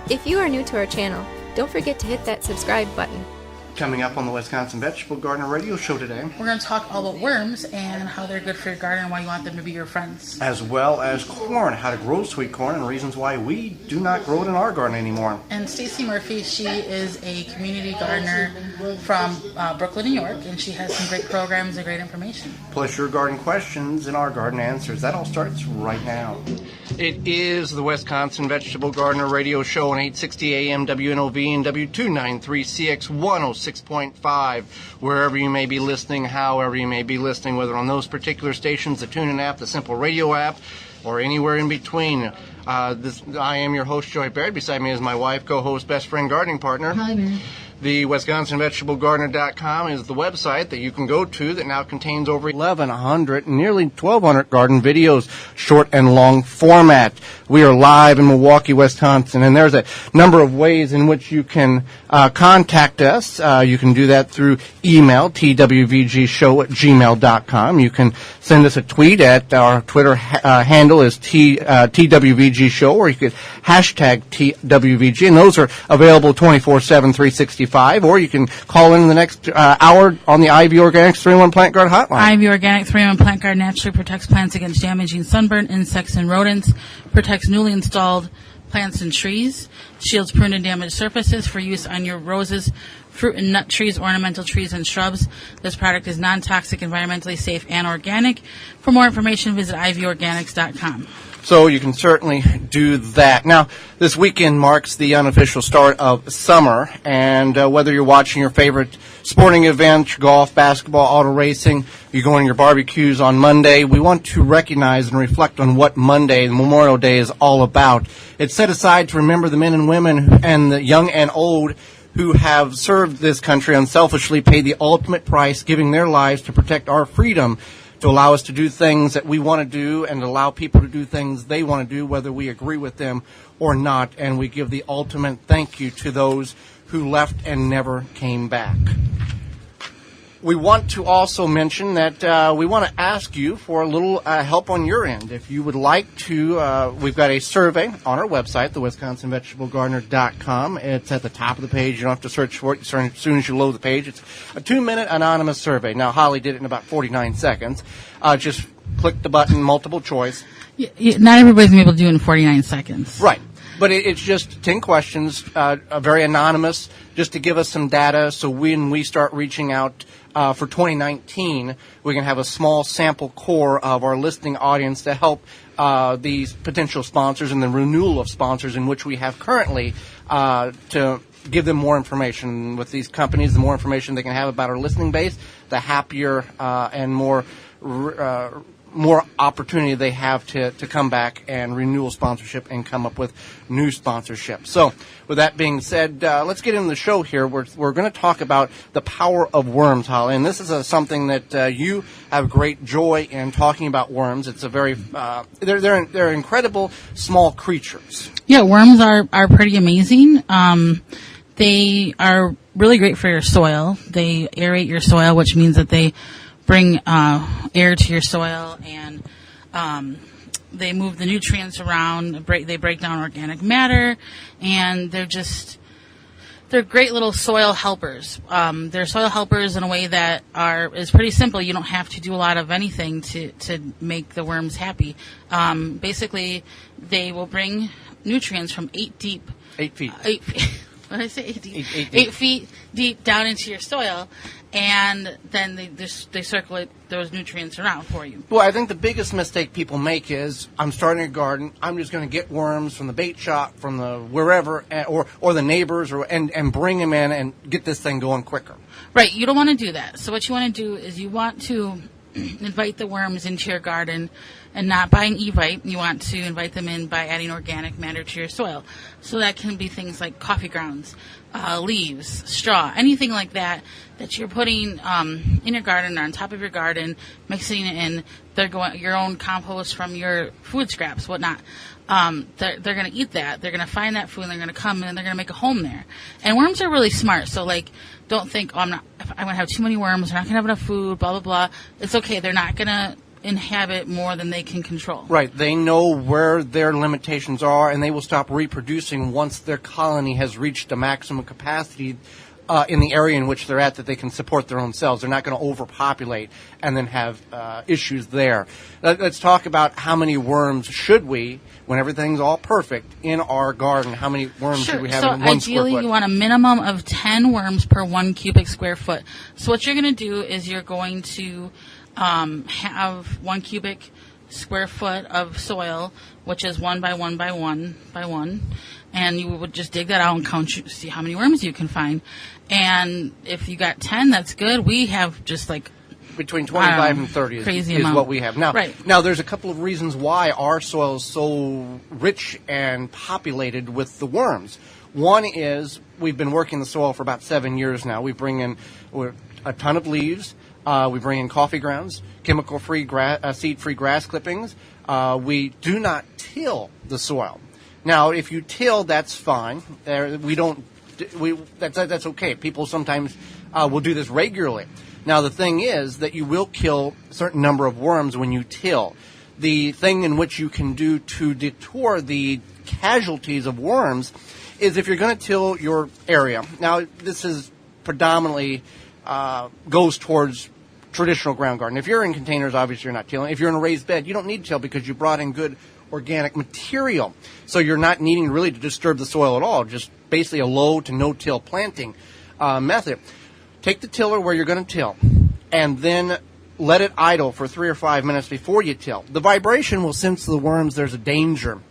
If you are new to our channel, don't forget to hit that subscribe button. Coming up on the Wisconsin Vegetable Gardener Radio Show today, we're going to talk all about worms and how they're good for your garden and why you want them to be your friends. As well as corn, how to grow sweet corn and reasons why we do not grow it in our garden anymore. And Stacy Murphy, she is a community gardener from Brooklyn, New York, and she has some great programs and great information. Plus your garden questions and our garden answers. That all starts right now. It is the Wisconsin Vegetable Gardener Radio Show on 860 AM WNOV and W293CX 106.5. Wherever you may be listening, however you may be listening, whether on those particular stations, the TuneIn app, the Simple Radio app, or anywhere in between. I am your host, Joy Baird. Beside me is my wife, co-host, best friend, gardening partner. Hi, Mary. The WisconsinVegetableGardener.com is the website that you can go to that now contains over 1,100, nearly 1,200 garden videos, short and long format. We are live in Milwaukee, Wisconsin, and there's a number of ways in which you can contact us. You can do that through email, twvgshow@gmail.com. You can send us a tweet at our Twitter handle is TWVG Show, or you could hashtag TWVG, and those are available 24/7, 365. Or you can call in the next hour on the Ivy Organics 3-in-1 Plant Guard hotline. Ivy Organic 3-in-1 Plant Guard naturally protects plants against damaging sunburn, insects, and rodents, protects newly installed plants and trees, shields pruned and damaged surfaces for use on your roses, fruit and nut trees, ornamental trees, and shrubs. This product is non-toxic, environmentally safe, and organic. For more information, visit ivyorganics.com. So you can certainly do that. Now, this weekend marks the unofficial start of summer, and whether you're watching your favorite sporting event, golf, basketball, auto racing, you're going to your barbecues on Monday, we want to recognize and reflect on what Monday, Memorial Day, is all about. It's set aside to remember the men and women and the young and old who have served this country unselfishly, paid the ultimate price, giving their lives to protect our freedom, to allow us to do things that we want to do and allow people to do things they want to do, whether we agree with them or not. And we give the ultimate thank you to those who left and never came back. We want to also mention that we want to ask you for a little help on your end. If you would like to, we've got a survey on our website, the WisconsinVegetableGardener.com. It's at the top of the page. You don't have to search for it. As soon as you load the page, it's a 2-minute anonymous survey. Now, Holly did it in about 49 seconds. Just click the button, multiple choice. Not everybody's going to be able to do it in 49 seconds. Right. But it's just 10 questions, very anonymous, just to give us some data so when we start reaching out for 2019, we can have a small sample core of our listening audience to help these potential sponsors and the renewal of sponsors in which we have currently to give them more information with these companies. The more information they can have about our listening base, the happier and more opportunity they have to come back and renew sponsorship and come up with new sponsorship. So with that being said, let's get into the show here. We're going to talk about the power of worms, Holly, and this is something that you have great joy in talking about worms. It's a very they're incredible small creatures. Yeah, worms are pretty amazing. They are really great for your soil. They aerate your soil, which means that they bring air to your soil, and they move the nutrients around. They break down organic matter, and they're great little soil helpers. They're soil helpers in a way that is pretty simple. You don't have to do a lot of anything to make the worms happy. Basically, they will bring nutrients from 8 feet. What did I say? 8 deep. 8 feet deep down into your soil, and then they circulate those nutrients around for you. Well, I think the biggest mistake people make is, I'm starting a garden, I'm just going to get worms from the bait shop, from the wherever, or the neighbors, and bring them in and get this thing going quicker. Right, you don't want to do that. So what you want to do is you want to invite the worms into your garden, and not by an evite. You want to invite them in by adding organic matter to your soil. So that can be things like coffee grounds, leaves, straw, anything like that you're putting in your garden or on top of your garden, mixing it in. They're going your own compost from your food scraps, whatnot. They're going to eat that. They're going to find that food, and they're going to come and they're going to make a home there. And worms are really smart. So don't think, I'm going to have too many worms. They're not going to have enough food. Blah blah blah. It's okay. They're not going to inhabit more than they can control. Right. They know where their limitations are, and they will stop reproducing once their colony has reached a maximum capacity in the area in which they're at, that they can support their own cells. They're not going to overpopulate and then have issues there. Let's talk about how many worms should we, when everything's all perfect, in our garden, how many worms should we have in 1 square foot? So ideally you want a minimum of 10 worms per 1 cubic square foot. So what you're going to do is you're going to have 1 cubic square foot of soil, which is 1 by 1 by 1 by 1, and you would just dig that out and count, see how many worms you can find. And if you got 10, that's good. We have just like between 25 and 30 is what we have. Now, there's a couple of reasons why our soil is so rich and populated with the worms. One is we've been working the soil for about 7 years now. We bring in a ton of leaves. We bring in coffee grounds, chemical-free, seed-free grass clippings. We do not till the soil. Now, if you till, that's fine. That's okay. People sometimes will do this regularly. Now, the thing is that you will kill a certain number of worms when you till. The thing in which you can do to deter the casualties of worms is if you're going to till your area. Now, this is predominantly goes towards traditional ground garden. If you're in containers, obviously you're not tilling. If you're in a raised bed, you don't need to till because you brought in good organic material. So you're not needing really to disturb the soil at all, just basically a low to no-till planting method. Take the tiller where you're going to till, and then let it idle for 3 or 5 minutes before you till. The vibration will sense the worms there's a danger,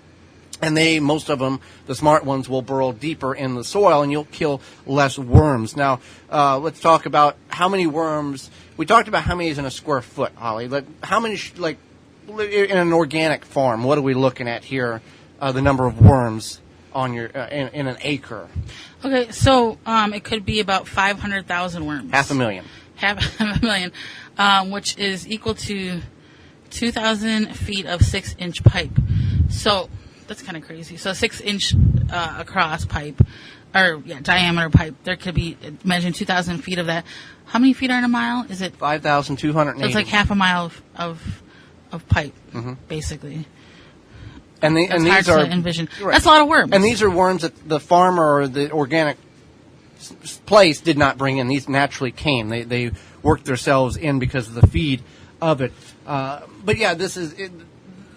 and most of them, the smart ones, will burrow deeper in the soil, and you'll kill less worms. Now, let's talk about how many worms. We talked about how many is in a square foot, Holly. How many, in an organic farm, what are we looking at here, the number of worms on your in an acre? Okay, so it could be about 500,000 worms. 500,000. Half a million, which is equal to 2,000 feet of 6-inch pipe. So that's kind of crazy. So 6-inch across pipe, diameter pipe. There could be, imagine 2,000 feet of that. How many feet are in a mile? Is it 5,280? So it's like half a mile of pipe, basically. And these are envision. Right. That's a lot of worms. And these are worms that the farmer or the organic place did not bring in. These naturally came. They worked themselves in because of the feed of it. But yeah, this is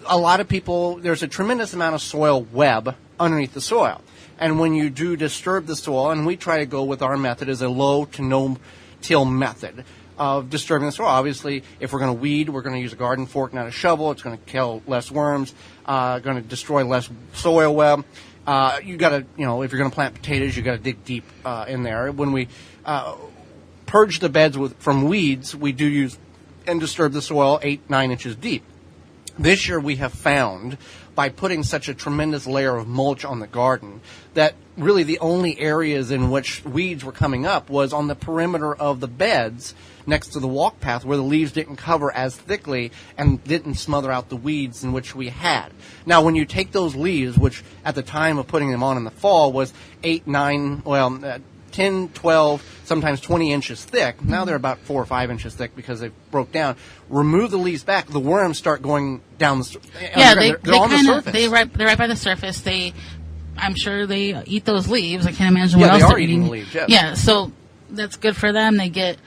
a lot of people. There's a tremendous amount of soil web underneath the soil, and when you do disturb the soil, and we try to go with our method is a low to no till method of disturbing the soil. Obviously, if we're going to weed, we're going to use a garden fork, not a shovel. It's going to kill less worms, going to destroy less soil web. You got to, if you're going to plant potatoes, you got to dig deep in there. When we purge the beds from weeds, we do use and disturb the soil 8-9 inches deep. This year we have found, by putting such a tremendous layer of mulch on the garden, that really the only areas in which weeds were coming up was on the perimeter of the beds next to the walk path where the leaves didn't cover as thickly and didn't smother out the weeds in which we had. Now, when you take those leaves, which at the time of putting them on in the fall was 10, 12, sometimes 20 inches thick. Now they're about 4 or 5 inches thick because they broke down. Remove the leaves back, the worms start going down the they're on the surface. They're right by the surface. I'm sure they eat those leaves. I can't imagine what else they are they're eating the leaves. Yes. Yeah, so that's good for them. They get,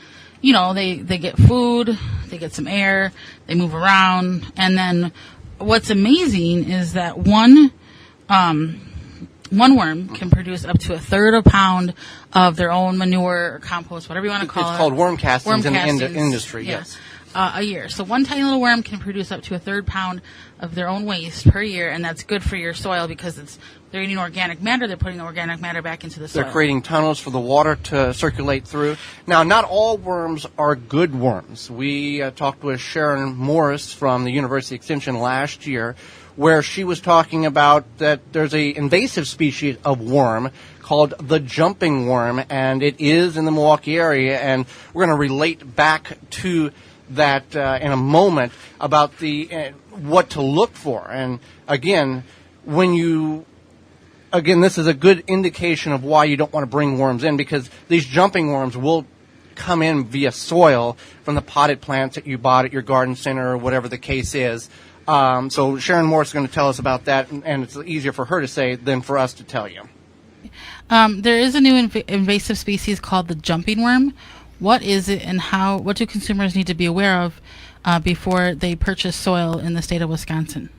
they get food, they get some air, they move around, and then what's amazing is that one worm can produce up to 1/3 pound of their own manure or compost, whatever you want to call it. It's called worm castings in the industry, yes. A year. So one tiny little worm can produce up to 1/3 pound of their own waste per year, and that's good for your soil because they're eating organic matter, they're putting the organic matter back into the soil. They're creating tunnels for the water to circulate through. Now, not all worms are good worms. We talked with Sharon Morris from the University Extension last year, where she was talking about that there's a invasive species of worm called the jumping worm, and it is in the Milwaukee area, and we're going to relate back to that in a moment about what to look for. And again, this is a good indication of why you don't want to bring worms in, because these jumping worms will come in via soil from the potted plants that you bought at your garden center or whatever the case is. So Sharon Morse is going to tell us about that, and it's easier for her to say than for us to tell you. There is a new invasive species called the jumping worm. What is it, and what do consumers need to be aware of before they purchase soil in the state of Wisconsin?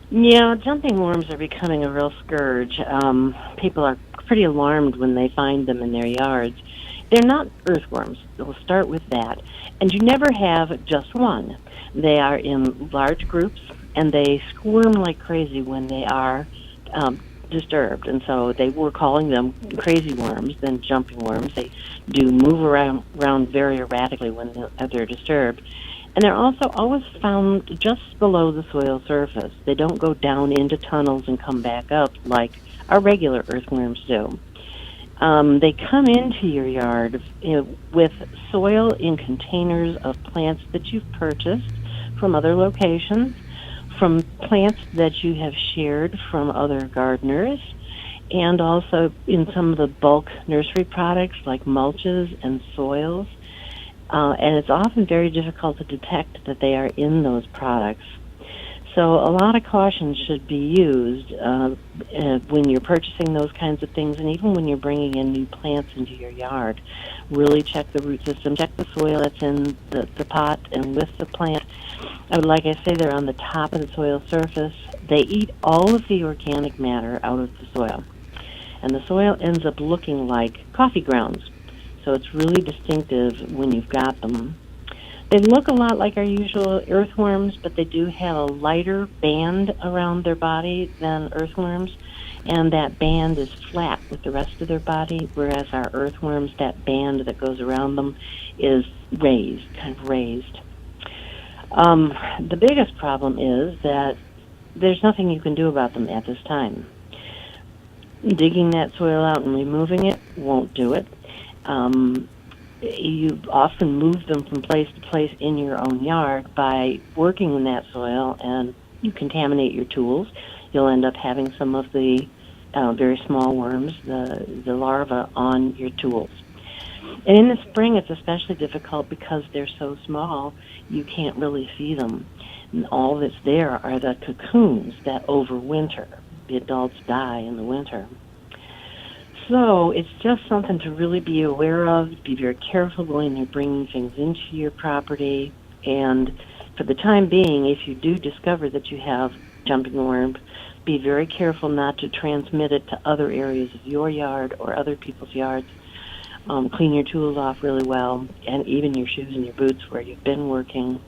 Yeah, jumping worms are becoming a real scourge. People are pretty alarmed when they find them in their yards. They're not earthworms. We'll start with that. And you never have just one. They are in large groups, and they squirm like crazy when they are disturbed. And so they were calling them crazy worms than jumping worms. They do move around very erratically when they're disturbed. And they're also always found just below the soil surface. They don't go down into tunnels and come back up like our regular earthworms do. They come into your yard with soil in containers of plants that you've purchased from other locations, from plants that you have shared from other gardeners, and also in some of the bulk nursery products like mulches and soils. And it's often very difficult to detect that they are in those products. So a lot of caution should be used when you're purchasing those kinds of things, and even when you're bringing in new plants into your yard. Really check the root system, check the soil that's in the pot and with the plant. Like I say, they're on the top of the soil surface. They eat all of the organic matter out of the soil, and the soil ends up looking like coffee grounds. So it's really distinctive when you've got them. They look a lot like our usual earthworms, but they do have a lighter band around their body than earthworms, and that band is flat with the rest of their body, whereas our earthworms, that band that goes around them is raised, kind of raised. The biggest problem is that there's nothing you can do about them at this time. Digging that soil out and removing it won't do it. You often move them from place to place in your own yard by working in that soil, and you contaminate your tools. You'll end up having some of the very small worms, the larvae, on your tools. And in the spring, it's especially difficult because they're so small, you can't really see them. And all that's there are the cocoons that overwinter. The adults die in the winter. So it's just something to really be aware of. Be very careful when you're bringing things into your property. And for the time being, if you do discover that you have jumping worm, be very careful not to transmit it to other areas of your yard or other people's yards. Clean your tools off really well, and even your shoes and your boots where you've been working.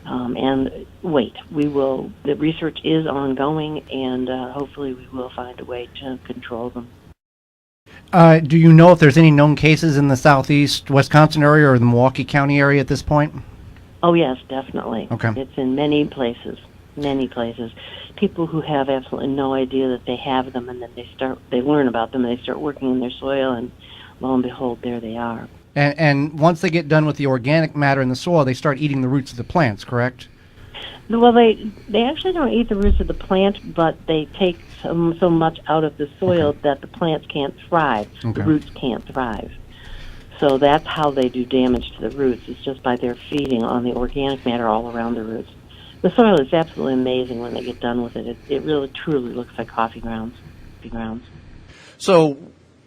And wait. The research is ongoing, and hopefully we will find a way to control them. Do you know if there's any known cases in the southeast Wisconsin area or the Milwaukee County area at this point? Oh, yes, definitely. Okay. It's in many places. People who have absolutely no idea that they have them, and then they learn about them, and they start working in their soil, and lo and behold, there they are. And once they get done with the organic matter in the soil, they start eating the roots of the plants, correct? Well, they actually don't eat the roots of the plant, but they take so much out of the soil that the plants can't thrive. Okay. The roots can't thrive. So that's how they do damage to the roots. It's just by their feeding on the organic matter all around the roots. The soil is absolutely amazing when they get done with it. It really, truly looks like coffee grounds. So,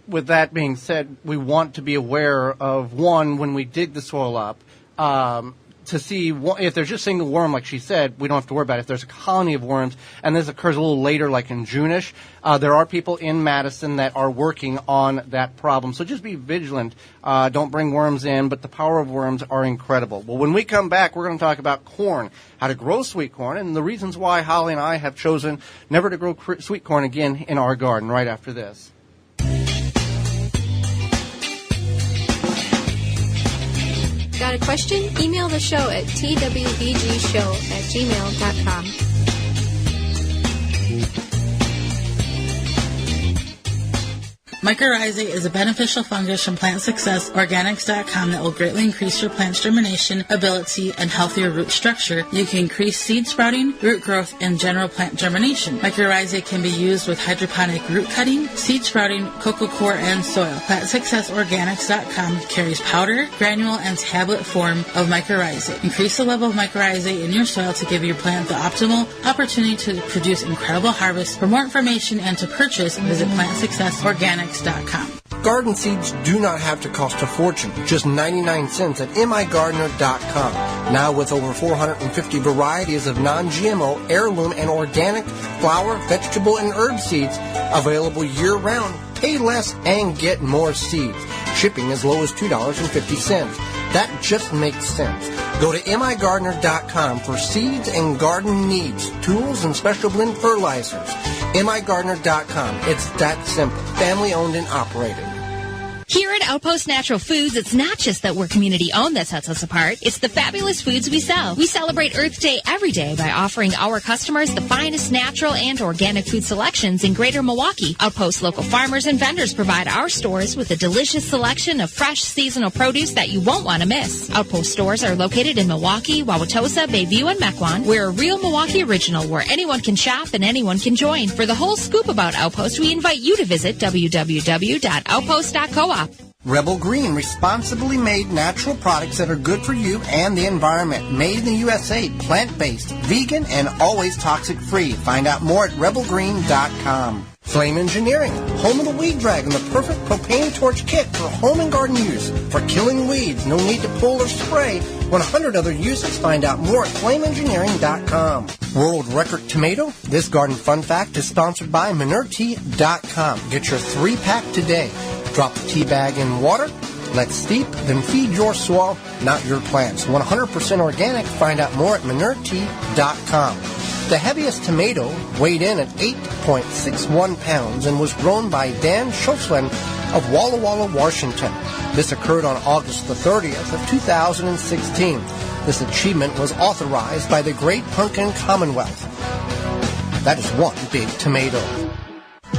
with that being said, we want to be aware of, one, when we dig the soil up, to see if there's just a single worm, like she said, we don't have to worry about it. If there's a colony of worms, and this occurs a little later, like in June-ish, there are people in Madison that are working on that problem. So just be vigilant. Don't bring worms in, but the power of worms are incredible. Well, when we come back, we're going to talk about corn, how to grow sweet corn, and the reasons why Holly and I have chosen never to grow sweet corn again in our garden right after this. Got a question? Email the show at twvgshow@gmail.com. Mycorrhizae is a beneficial fungus from PlantSuccessOrganics.com that will greatly increase your plant's germination ability and healthier root structure. You can increase seed sprouting, root growth, and general plant germination. Mycorrhizae can be used with hydroponic root cutting, seed sprouting, cocoa coir, and soil. PlantSuccessOrganics.com carries powder, granule, and tablet form of mycorrhizae. Increase the level of mycorrhizae in your soil to give your plant the optimal opportunity to produce incredible harvests. For more information and to purchase, visit PlantSuccessOrganics.com. Garden seeds do not have to cost a fortune, just 99 cents at migardener.com. Now with over 450 varieties of non-GMO, heirloom, and organic flower, vegetable, and herb seeds available year-round. Pay less and get more seeds. Shipping as low as $2.50. That just makes sense. Go to migardener.com for seeds and garden needs, tools, and special blend fertilizers. migardener.com. It's that simple. Family owned and operated. Here at Outpost Natural Foods, it's not just that we're community-owned that sets us apart. It's the fabulous foods we sell. We celebrate Earth Day every day by offering our customers the finest natural and organic food selections in Greater Milwaukee. Outpost local farmers and vendors provide our stores with a delicious selection of fresh seasonal produce that you won't want to miss. Outpost stores are located in Milwaukee, Wauwatosa, Bayview, and Mequon. We're a real Milwaukee original where anyone can shop and anyone can join. For the whole scoop about Outpost, we invite you to visit www.outpost.coop. Rebel Green, responsibly made natural products that are good for you and the environment. Made in the USA, plant-based, vegan, and always toxic-free. Find out more at rebelgreen.com. Flame Engineering, home of the Weed Dragon, the perfect propane torch kit for home and garden use. For killing weeds, no need to pull or spray. 100 other uses. Find out more at flameengineering.com. World Record Tomato. This garden fun fact is sponsored by Minerty.com. Get your 3-pack today. Drop the tea bag in water, let steep, then feed your soil, not your plants. 100% organic. Find out more at Minerty.com. The heaviest tomato weighed in at 8.61 pounds and was grown by Dan Schultzland of Walla Walla, Washington. This occurred on August the 30th of 2016. This achievement was authorized by the Great Pumpkin Commonwealth. That is one big tomato.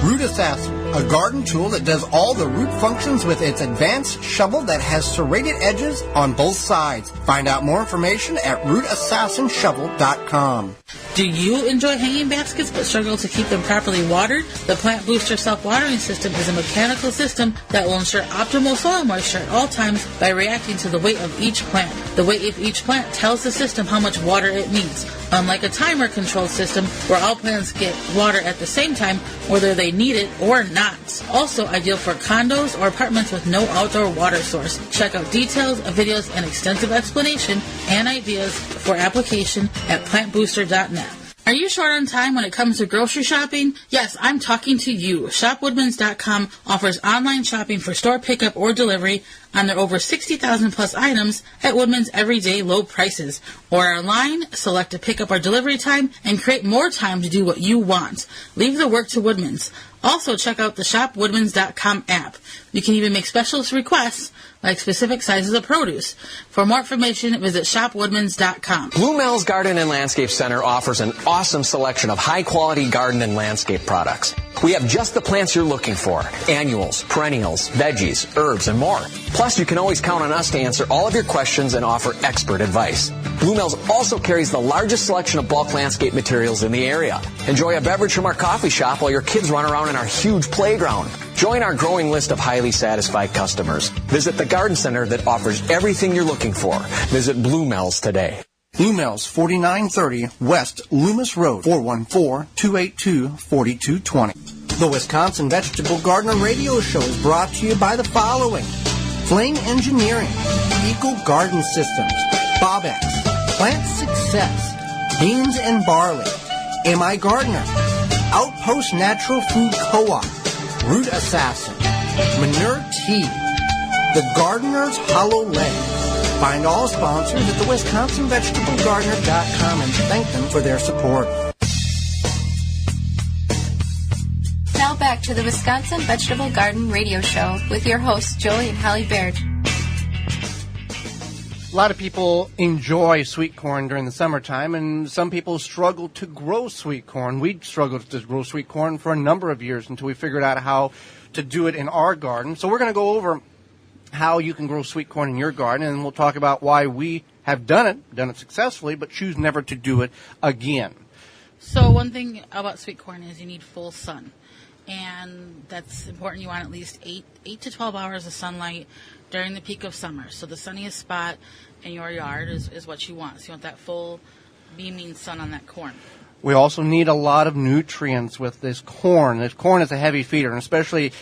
Root Assassin, a garden tool that does all the root functions with its advanced shovel that has serrated edges on both sides. Find out more information at rootassassinshovel.com. Do you enjoy hanging baskets but struggle to keep them properly watered? The Plant Booster Self-Watering System is a mechanical system that will ensure optimal soil moisture at all times by reacting to the weight of each plant. The weight of each plant tells the system how much water it needs, unlike a timer-controlled system where all plants get water at the same time, whether they need it or not. Also ideal for condos or apartments with no outdoor water source. Check out details, videos, and extensive explanation and ideas for application at plantbooster.net. Are you short on time when it comes to grocery shopping? Yes, I'm talking to you. ShopWoodmans.com offers online shopping for store pickup or delivery on their over 60,000 plus items at Woodman's everyday low prices. Order online, select a pickup or delivery time, and create more time to do what you want. Leave the work to Woodman's. Also, check out the ShopWoodmans.com app. You can even make special requests like specific sizes of produce. For more information, visit ShopWoodmans.com. Blue Mel's Garden and Landscape Center offers an awesome selection of high-quality garden and landscape products. We have just the plants you're looking for: annuals, perennials, veggies, herbs, and more. Plus, you can always count on us to answer all of your questions and offer expert advice. Blue Mel's also carries the largest selection of bulk landscape materials in the area. Enjoy a beverage from our coffee shop while your kids run around in our huge playground. Join our growing list of highly satisfied customers. Visit the garden center that offers everything you're looking for. Visit Blue Mel's today. Blue Mel's, 4930 West Loomis Road, 414-282-4220. The Wisconsin Vegetable Gardener Radio Show is brought to you by the following: Flame Engineering, Eco Garden Systems, Bobex, Plant Success, Beans and Barley, M.I. Gardener, Outpost Natural Food Co-op, Root Assassin, Manure Tea, The Gardener's Hollow Leg. Find all sponsors at the WisconsinVegetableGardener.com and thank them for their support. Now back to the Wisconsin Vegetable Garden Radio Show with your hosts, Joey and Holly Baird. A lot of people enjoy sweet corn during the summertime, and some people struggle to grow sweet corn. We struggled to grow sweet corn for a number of years until we figured out how to do it in our garden. So we're going to go over how you can grow sweet corn in your garden, and we'll talk about why we have done it successfully, but choose never to do it again. So one thing about sweet corn is you need full sun, and that's important. You want at least 8 to 12 hours of sunlight during the peak of summer. So the sunniest spot in your yard is what you want. So you want that full beaming sun on that corn. We also need a lot of nutrients with this corn. This corn is a heavy feeder, and especially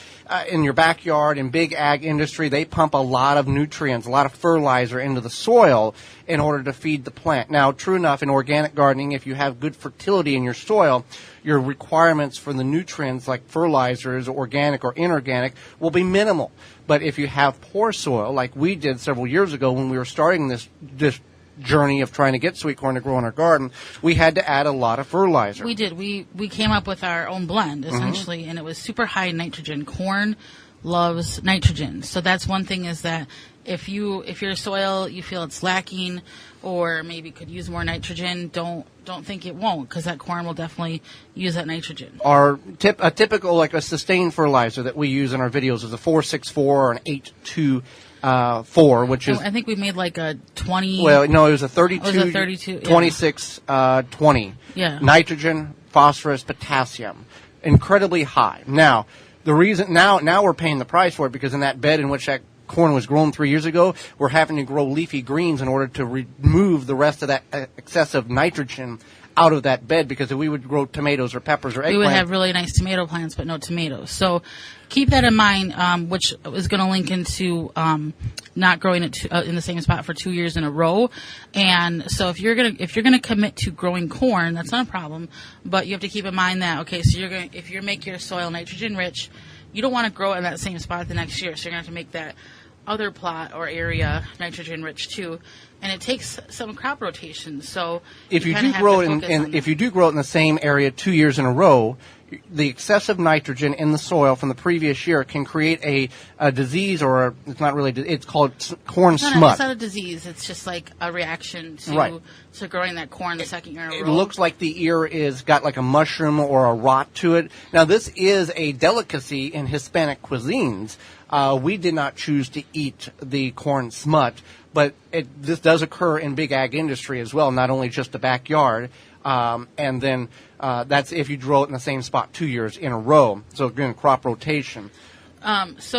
in your backyard, in big ag industry, they pump a lot of nutrients, a lot of fertilizer into the soil in order to feed the plant. Now, true enough, in organic gardening, if you have good fertility in your soil, your requirements for the nutrients like fertilizers, organic or inorganic, will be minimal. But if you have poor soil, like we did several years ago when we were starting this journey of trying to get sweet corn to grow in our garden, we had to add a lot of fertilizer. We did. We came up with our own blend, essentially, and it was super high nitrogen. Corn loves nitrogen. So that's one thing, is that if your soil, you feel it's lacking or maybe could use more nitrogen, don't think it won't, because that corn will definitely use that nitrogen. A typical, like a sustained fertilizer that we use in our videos is a 4-6-4 or an 8-2-4, which is... I think we made like a 20... Well, no, it was a 32, it was a 32 26, 20. Yeah. Nitrogen, phosphorus, potassium. Incredibly high. Now, the reason... Now we're paying the price for it, because in that bed in which that corn was grown 3 years ago, we're having to grow leafy greens in order to remove the rest of that excessive nitrogen out of that bed, because if we would grow tomatoes or peppers or eggplant, we would have really nice tomato plants, but no tomatoes. So keep that in mind, which is going to link into not growing it in the same spot for 2 years in a row. And so if you're gonna commit to growing corn, that's not a problem. But you have to keep in mind that, okay, so if you make your soil nitrogen rich, you don't want to grow it in that same spot the next year. So you're gonna have to make that other plot or area nitrogen rich too, and it takes some crop rotation. So if you do grow it in the same area 2 years in a row, the excessive nitrogen in the soil from the previous year can create a disease, or it's not really, it's called corn smut. It's not a disease. It's just like a reaction to growing that corn the second year in a row. It looks like the ear is got like a mushroom or a rot to it. Now, this is a delicacy in Hispanic cuisines. We did not choose to eat the corn smut, but this does occur in big ag industry as well, not only just the backyard. And then that's if you grow it in the same spot 2 years in a row. So again, crop rotation. Let's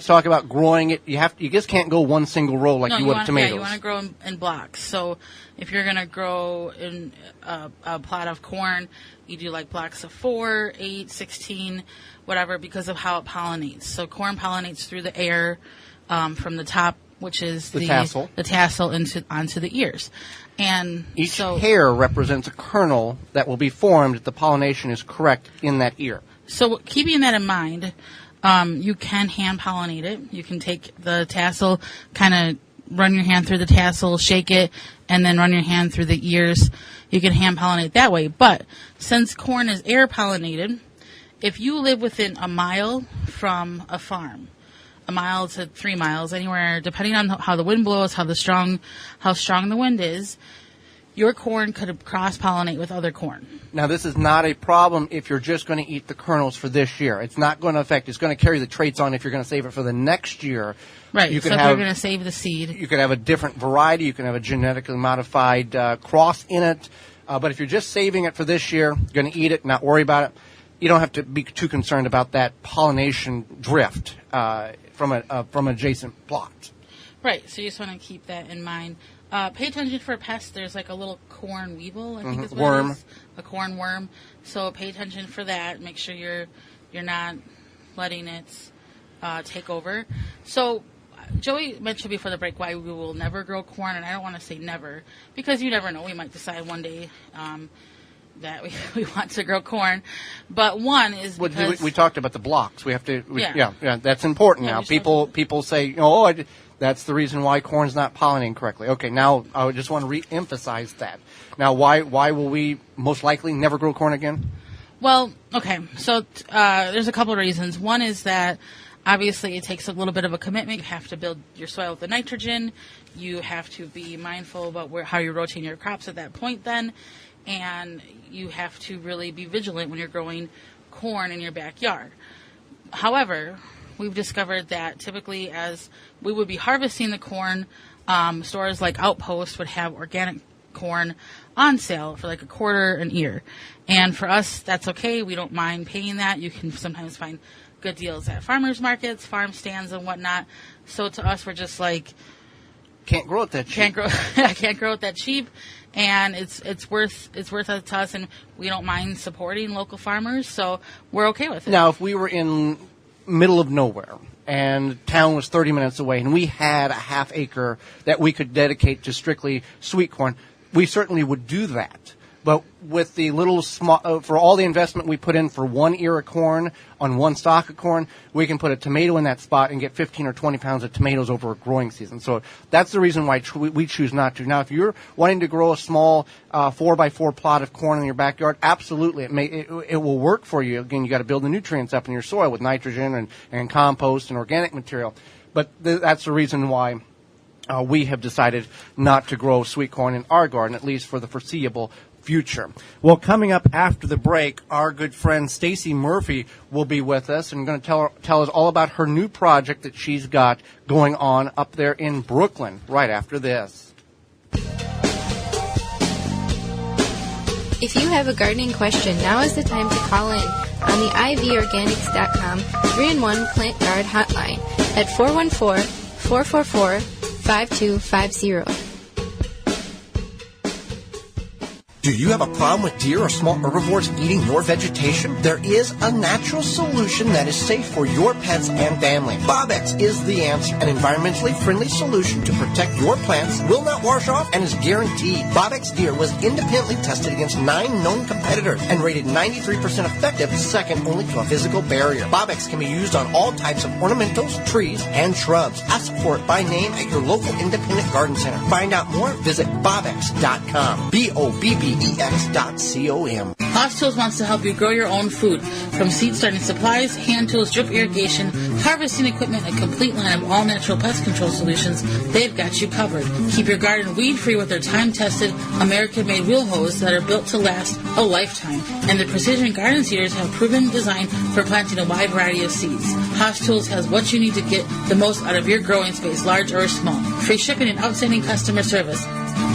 talk about growing it. You just can't go one single row like you would tomatoes. Yeah, you want to grow in blocks. So if you're going to grow in a plot of corn, you do like blocks of 4, 8, 16, whatever, because of how it pollinates. So corn pollinates through the air from the top, which is the tassel onto the ears. And each hair represents a kernel that will be formed if the pollination is correct in that ear. So keeping that in mind, you can hand pollinate it. You can take the tassel, kind of run your hand through the tassel, shake it, and then run your hand through the ears. You can hand pollinate that way. But since corn is air pollinated, if you live within a mile from a farm, a mile to 3 miles, anywhere, depending on how the wind blows, how strong the wind is, your corn could cross-pollinate with other corn. Now, this is not a problem if you're just going to eat the kernels for this year. It's not going to affect. It's going to carry the traits on if you're going to save it for the next year. Right. So if you're going to save the seed, you could have a different variety. You can have a genetically modified cross in it. But if you're just saving it for this year, you're going to eat it, not worry about it, you don't have to be too concerned about that pollination drift from adjacent plots. Right. So you just want to keep that in mind. Pay attention for pests. There's like a little corn weevil, I think is what it is. A corn worm. So pay attention for that. Make sure you're not letting it take over. So Joey mentioned before the break why we will never grow corn, and I don't want to say never, because you never know. We might decide one day that we want to grow corn. But one is because... We talked about the blocks. We have to... Yeah, that's important now. People say, that's the reason why corn's not pollinating correctly. Okay, now I just want to re-emphasize that. Now, why will we most likely never grow corn again? Well, okay, so there's a couple of reasons. One is that Obviously, it takes a little bit of a commitment. You have to build your soil with the nitrogen. You have to be mindful about how you're rotating your crops at that point then. And you have to really be vigilant when you're growing corn in your backyard. However, we've discovered that typically as we would be harvesting the corn, stores like Outpost would have organic corn on sale for like $0.25 an ear. And for us, that's okay. We don't mind paying that. You can sometimes find good deals at farmers markets, farm stands, and whatnot. So to us, we're just like, can't grow it that cheap. Can't grow it that cheap, and it's worth it to us, and we don't mind supporting local farmers, so we're okay with it. Now, if we were in middle of nowhere and town was 30 minutes away, and we had a half acre that we could dedicate to strictly sweet corn, we certainly would do that. But with the little small, for all the investment we put in for 1 ear of corn on 1 stalk of corn, we can put a tomato in that spot and get 15 or 20 pounds of tomatoes over a growing season. So that's the reason why we choose not to. Now, if you're wanting to grow a small 4x4 plot of corn in your backyard, absolutely, it will work for you. Again, you got to build the nutrients up in your soil with nitrogen and compost and organic material. But that's the reason why we have decided not to grow sweet corn in our garden, at least for the foreseeable future. Well, coming up after the break, our good friend Stacy Murphy will be with us and going to tell us all about her new project that she's got going on up there in Brooklyn right after this. If you have a gardening question, now is the time to call in on the ivorganics.com 3-in-1 Plant Guard hotline at 414-444-5250. Do you have a problem with deer or small herbivores eating your vegetation? There is a natural solution that is safe for your pets and family. Bobex is the answer. An environmentally friendly solution to protect your plants, will not wash off, and is guaranteed. Bobex Deer was independently tested against 9 known competitors and rated 93% effective, second only to a physical barrier. Bobex can be used on all types of ornamentals, trees, and shrubs. Ask for it by name at your local independent garden center. Find out more, visit bobex.com. BOBBEX.com. Haas Tools wants to help you grow your own food. From seed starting supplies, hand tools, drip irrigation, harvesting equipment, a complete line of all-natural pest control solutions, they've got you covered. Keep your garden weed-free with their time-tested, American-made wheel hose that are built to last a lifetime. And the precision garden seeders have proven design for planting a wide variety of seeds. Haas Tools has what you need to get the most out of your growing space, large or small. Free shipping and outstanding customer service.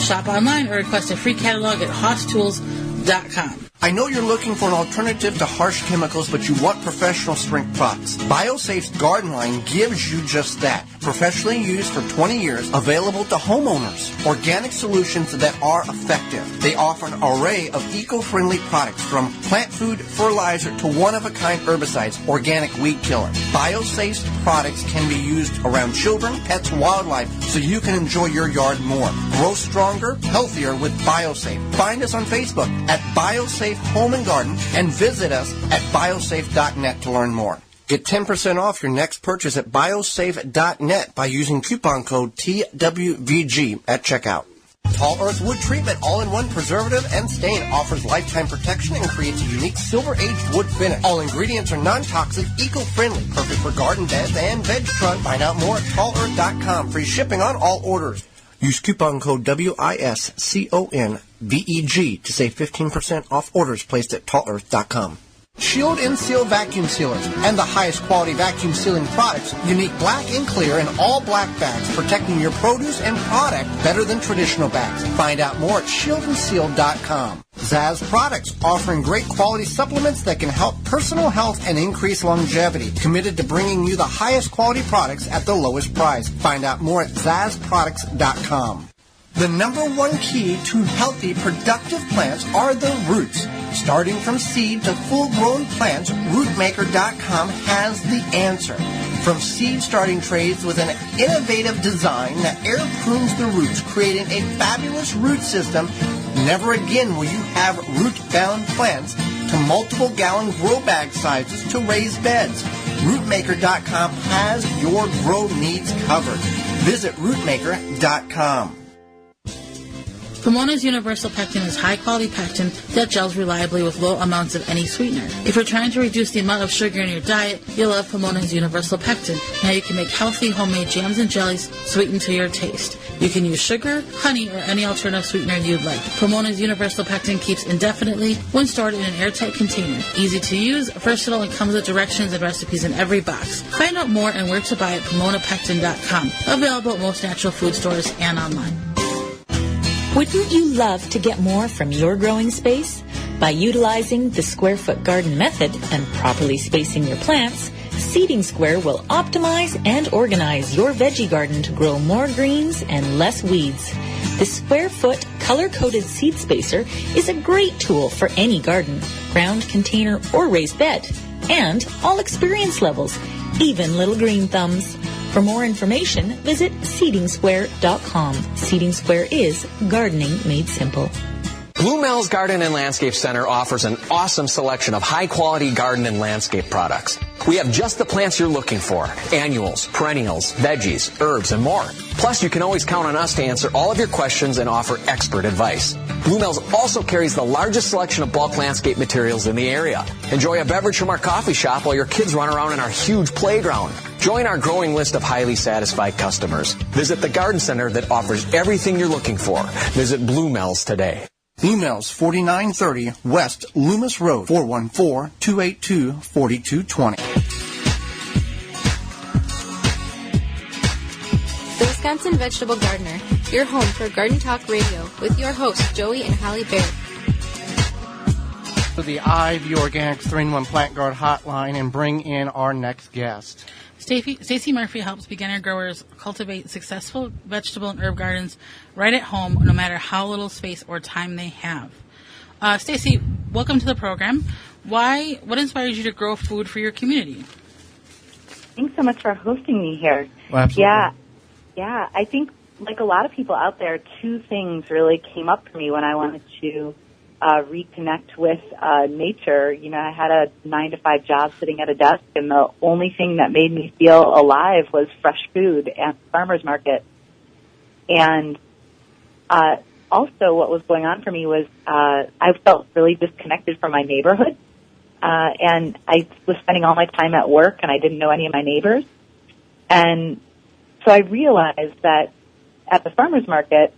Shop online or request a free catalog at HossTools.com. I know you're looking for an alternative to harsh chemicals, but you want professional strength products. BioSafe's garden line gives you just that. Professionally used for 20 years, available to homeowners. Organic solutions that are effective. They offer an array of eco-friendly products, from plant food, fertilizer, to one-of-a-kind herbicides, organic weed killer. BioSafe's products can be used around children, pets, wildlife, so you can enjoy your yard more. Grow stronger, healthier with BioSafe. Find us on Facebook at BioSafe Home and Garden, and visit us at biosafe.net to learn more. Get 10% off your next purchase at biosafe.net by using coupon code TWVG at checkout. Tall Earth Wood Treatment All-in-One Preservative and Stain offers lifetime protection and creates a unique silver-aged wood finish. All ingredients are non-toxic, eco-friendly, perfect for garden beds and veg truck. Find out more at tallearth.com. Free shipping on all orders. Use coupon code WISCONVEG to save 15% off orders placed at tallearth.com. Shield and Seal Vacuum Sealers and the highest quality vacuum sealing products. Unique black and clear and all black bags, protecting your produce and product better than traditional bags. Find out more at shieldandseal.com. Zaz Products, offering great quality supplements that can help personal health and increase longevity. Committed to bringing you the highest quality products at the lowest price. Find out more at zazproducts.com. The number one key to healthy, productive plants are the roots. Starting from seed to full-grown plants, rootmaker.com has the answer. From seed starting trays with an innovative design that air prunes the roots, creating a fabulous root system, never again will you have root-bound plants, to multiple gallon grow bag sizes to raised beds. Rootmaker.com has your grow needs covered. Visit rootmaker.com. Pomona's Universal Pectin is high-quality pectin that gels reliably with low amounts of any sweetener. If you're trying to reduce the amount of sugar in your diet, you'll love Pomona's Universal Pectin. Now you can make healthy homemade jams and jellies sweetened to your taste. You can use sugar, honey, or any alternative sweetener you'd like. Pomona's Universal Pectin keeps indefinitely when stored in an airtight container. Easy to use, versatile, and comes with directions and recipes in every box. Find out more and where to buy at PomonaPectin.com. Available at most natural food stores and online. Wouldn't you love to get more from your growing space? By utilizing the square foot garden method and properly spacing your plants, Seeding Square will optimize and organize your veggie garden to grow more greens and less weeds. The square foot color-coded seed spacer is a great tool for any garden, ground container, or raised bed, and all experience levels, even little green thumbs. For more information, visit seedingsquare.com. Seeding Square is gardening made simple. Blue Mel's Garden and Landscape Center offers an awesome selection of high-quality garden and landscape products. We have just the plants you're looking for: annuals, perennials, veggies, herbs, and more. Plus, you can always count on us to answer all of your questions and offer expert advice. Blue Mel's also carries the largest selection of bulk landscape materials in the area. Enjoy a beverage from our coffee shop while your kids run around in our huge playground. Join our growing list of highly satisfied customers. Visit the garden center that offers everything you're looking for. Visit Blue Mel's today. Blue Mel's 4930 West Loomis Road, 414-282-4220. The Wisconsin Vegetable Gardener, your home for Garden Talk Radio, with your hosts, Joey and Holly Baird. For the IV Organics 3-in-1 Plant Guard Hotline and bring in our next guest. Stacy Murphy helps beginner growers cultivate successful vegetable and herb gardens right at home, no matter how little space or time they have. Stacy, welcome to the program. What inspires you to grow food for your community? Thanks so much for hosting me here. Well, absolutely. Yeah. I think, like a lot of people out there, two things really came up for me when I wanted to reconnect with nature. You know, I had a 9-to-5 job sitting at a desk, and the only thing that made me feel alive was fresh food and farmers market. And also what was going on for me was I felt really disconnected from my neighborhood. And I was spending all my time at work, and I didn't know any of my neighbors. And so I realized that at the farmers market,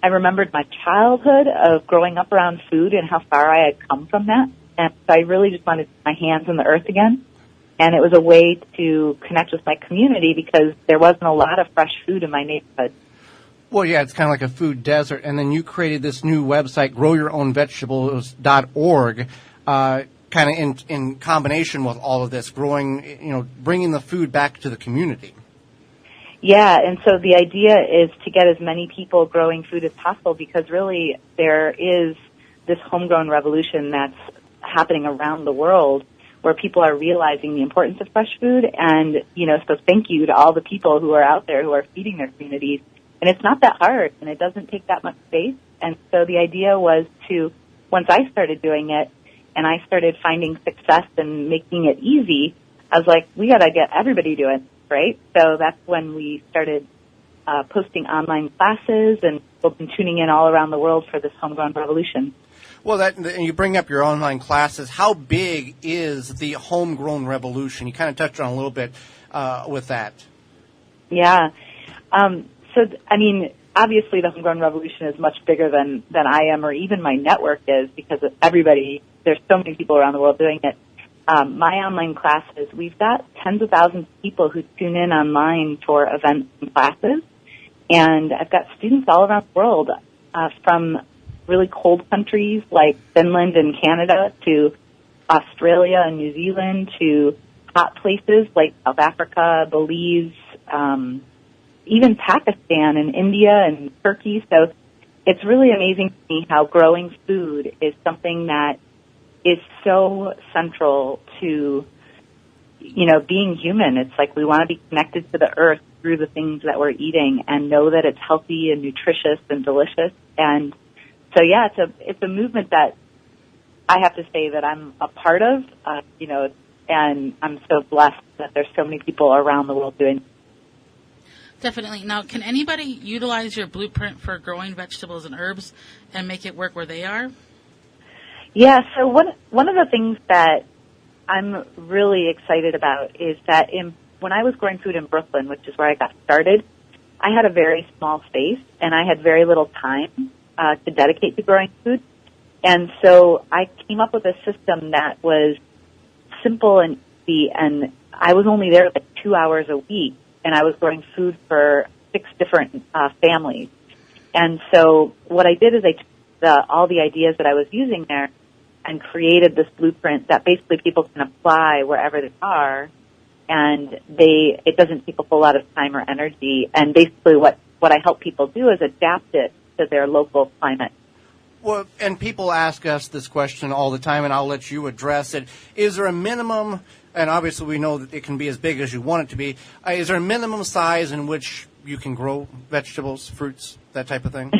I remembered my childhood of growing up around food and how far I had come from that. And so I really just wanted to put my hands in the earth again. And it was a way to connect with my community because there wasn't a lot of fresh food in my neighborhood. Well, yeah, it's kind of like a food desert. And then you created this new website, growyourownvegetables.org, kind of in combination with all of this, bringing the food back to the community. Yeah, and so the idea is to get as many people growing food as possible because really there is this homegrown revolution that's happening around the world where people are realizing the importance of fresh food. And, so thank you to all the people who are out there who are feeding their communities. And it's not that hard, and it doesn't take that much space. And so the idea was to, once I started doing it and I started finding success and making it easy, I was like, we got to get everybody doing it. Right? So that's when we started posting online classes, and people have been tuning in all around the world for this homegrown revolution. Well, and you bring up your online classes. How big is the homegrown revolution? You kind of touched on a little bit with that. Yeah. Obviously the homegrown revolution is much bigger than I am or even my network is because of there's so many people around the world doing it. My online classes, we've got tens of thousands of people who tune in online for events and classes. And I've got students all around the world, from really cold countries like Finland and Canada to Australia and New Zealand to hot places like South Africa, Belize, even Pakistan and India and Turkey. So it's really amazing to me how growing food is something that is so central to, being human. It's like we want to be connected to the earth through the things that we're eating and know that it's healthy and nutritious and delicious. And so, yeah, it's a movement that I have to say that I'm a part of, and I'm so blessed that there's so many people around the world doing it. Definitely. Now, can anybody utilize your blueprint for growing vegetables and herbs and make it work where they are? Yeah, so one of the things that I'm really excited about is that when I was growing food in Brooklyn, which is where I got started, I had a very small space and I had very little time to dedicate to growing food. And so I came up with a system that was simple and easy, and I was only there like 2 hours a week, and I was growing food for 6 different families. And so what I did is I took all the ideas that I was using there and created this blueprint that basically people can apply wherever they are, and it doesn't take a whole lot of time or energy. And basically what I help people do is adapt it to their local climate. Well, and people ask us this question all the time, and I'll let you address it. Is there a minimum, and obviously we know that it can be as big as you want it to be, is there a minimum size in which you can grow vegetables, fruits, that type of thing?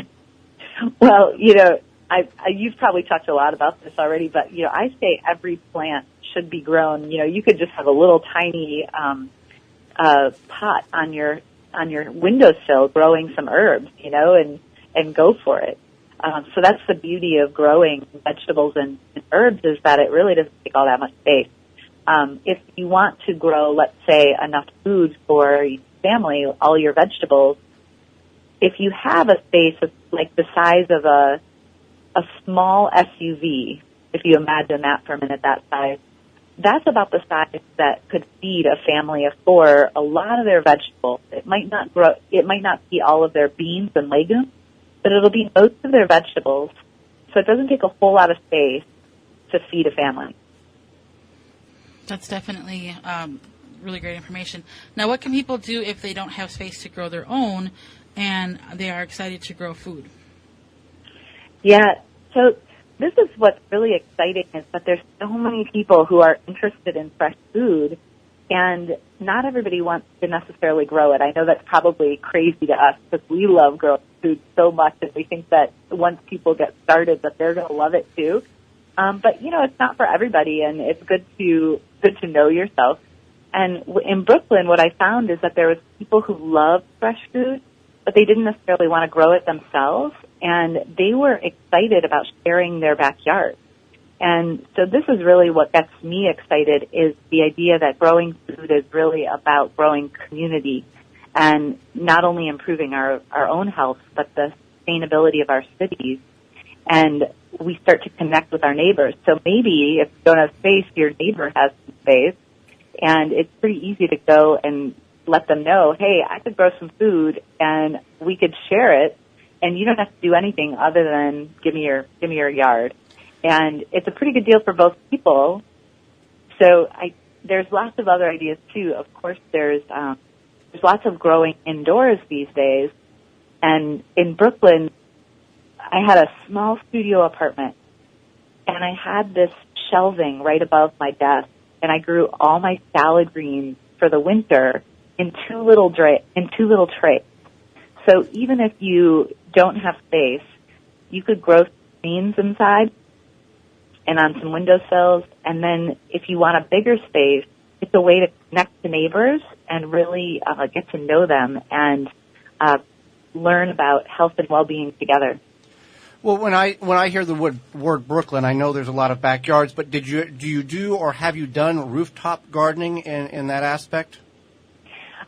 Well, you've probably talked a lot about this already, but, I say every plant should be grown. You could just have a little tiny pot on your windowsill growing some herbs, and go for it. So that's the beauty of growing vegetables and herbs, is that it really doesn't take all that much space. If you want to grow, let's say, enough food for your family, all your vegetables, if you have a space of, like the size of a small SUV, if you imagine that for a minute, that size, that's about the size that could feed a family of 4 a lot of their vegetables. It might not be all of their beans and legumes, but it'll be most of their vegetables. So it doesn't take a whole lot of space to feed a family. That's definitely really great information. Now, what can people do if they don't have space to grow their own and they are excited to grow food? Yeah, so this is what's really exciting, is that there's so many people who are interested in fresh food, and not everybody wants to necessarily grow it. I know that's probably crazy to us because we love growing food so much, and we think that once people get started that they're going to love it too. But it's not for everybody, and it's good to know yourself. And in Brooklyn, what I found is that there was people who loved fresh food, but they didn't necessarily want to grow it themselves, and they were excited about sharing their backyard. And so this is really what gets me excited, is the idea that growing food is really about growing community and not only improving our own health, but the sustainability of our cities. And we start to connect with our neighbors. So maybe if you don't have space, your neighbor has some space, and it's pretty easy to go and let them know, hey, I could grow some food and we could share it, and you don't have to do anything other than give me your yard. And it's a pretty good deal for both people. So there's lots of other ideas too. Of course, there's lots of growing indoors these days. And in Brooklyn, I had a small studio apartment, and I had this shelving right above my desk, and I grew all my salad greens for the winter in two little trays. So even if you don't have space, you could grow beans inside and on some windowsills. And then if you want a bigger space, it's a way to connect to neighbors and really get to know them and learn about health and well-being together. Well, when I hear the word Brooklyn, I know there's a lot of backyards, but do you do or have you done rooftop gardening in that aspect?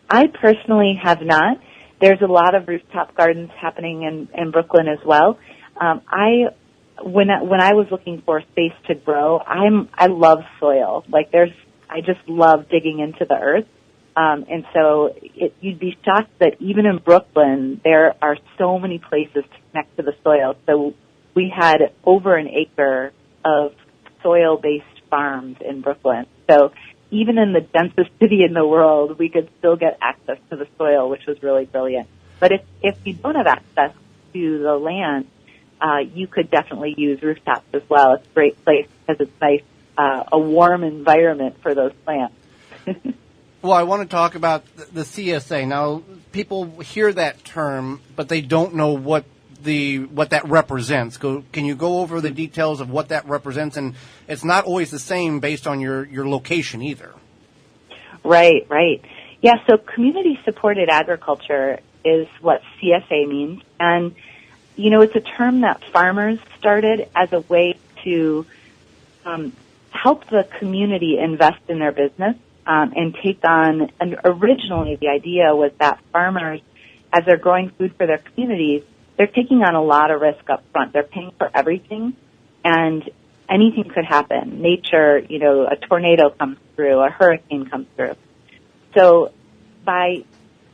I personally have not. There's a lot of rooftop gardens happening in Brooklyn as well. When I was looking for space to grow, I love soil. I just love digging into the earth. And so you'd be shocked that even in Brooklyn, there are so many places to connect to the soil. So we had over an acre of soil-based farms in Brooklyn. So even in the densest city in the world, we could still get access to the soil, which was really brilliant. But if you don't have access to the land, you could definitely use rooftops as well. It's a great place because it's nice, a warm environment for those plants. Well, I want to talk about the CSA. Now, people hear that term, but they don't know what that represents. Can you go over the details of what that represents? And it's not always the same based on your location either. Right. Yeah, so community-supported agriculture is what CSA means. And, you know, it's a term that farmers started as a way to help the community invest in their business and take on, and originally the idea was that farmers, as they're growing food for their communities, they're taking on a lot of risk up front. They're paying for everything, and anything could happen. Nature, you know, a tornado comes through, a hurricane comes through. So by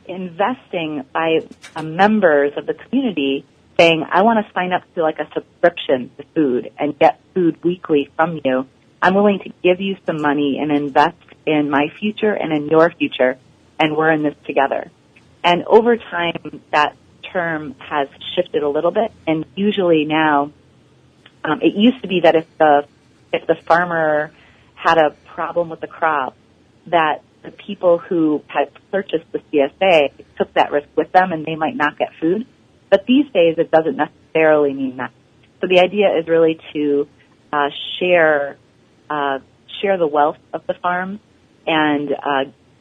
investing, by members of the community saying, I want to sign up to like a subscription to food and get food weekly from you, I'm willing to give you some money and invest in my future and in your future, and we're in this together. And over time, that term has shifted a little bit, and usually now, it used to be that if the farmer had a problem with the crop, that the people who had purchased the CSA took that risk with them, and they might not get food. But these days, it doesn't necessarily mean that. So the idea is really to share the wealth of the farm and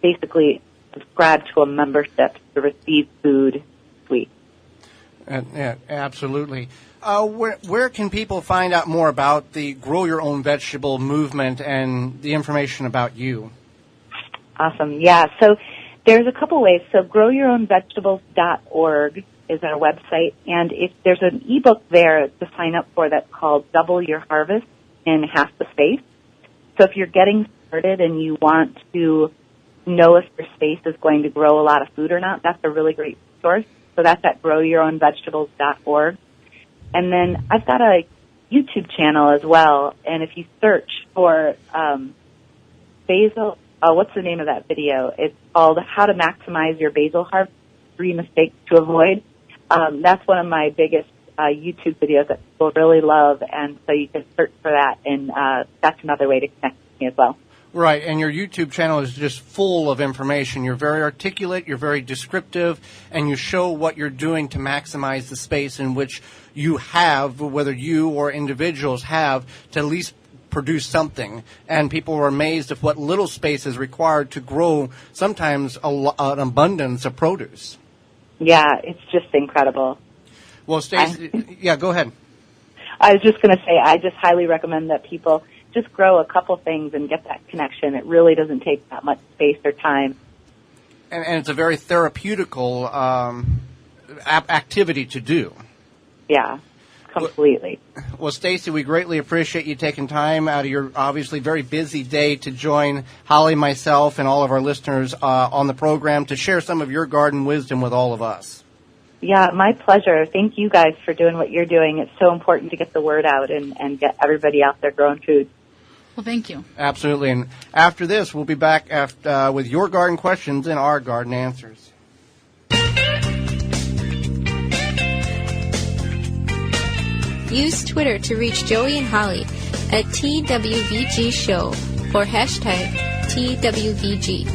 basically subscribe to a membership to receive food free. Yeah, absolutely. Where can people find out more about the Grow Your Own Vegetable movement and the information about you? Awesome. Yeah. So there's a couple ways. So growyourownvegetables.org is our website, and there's an ebook there to sign up for that's called Double Your Harvest in Half the Space. So if you're getting started and you want to know if your space is going to grow a lot of food or not, that's a really great resource. So that's at growyourownvegetables.org. And then I've got a YouTube channel as well, and if you search for basil, what's the name of that video? It's called How to Maximize Your Basil Harvest, 3 Mistakes to Avoid. That's one of my biggest YouTube videos that people really love, and so you can search for that, and that's another way to connect with me as well. Right, and your YouTube channel is just full of information. You're very articulate, you're very descriptive, and you show what you're doing to maximize the space in which you have, whether you or individuals have, to at least produce something. And people are amazed at what little space is required to grow sometimes an abundance of produce. Yeah, it's just incredible. Well, Stacy, yeah, go ahead. I was just going to say, I just highly recommend that people just grow a couple things and get that connection. It really doesn't take that much space or time. And it's a very therapeutical activity to do. Yeah, completely. Well, Stacy, we greatly appreciate you taking time out of your obviously very busy day to join Holly, myself, and all of our listeners on the program to share some of your garden wisdom with all of us. Yeah, my pleasure. Thank you guys for doing what you're doing. It's so important to get the word out and get everybody out there growing food. Well, thank you. Absolutely. And after this, we'll be back with your garden questions and our garden answers. Use Twitter to reach Joey and Holly at TWVG Show or hashtag TWVG.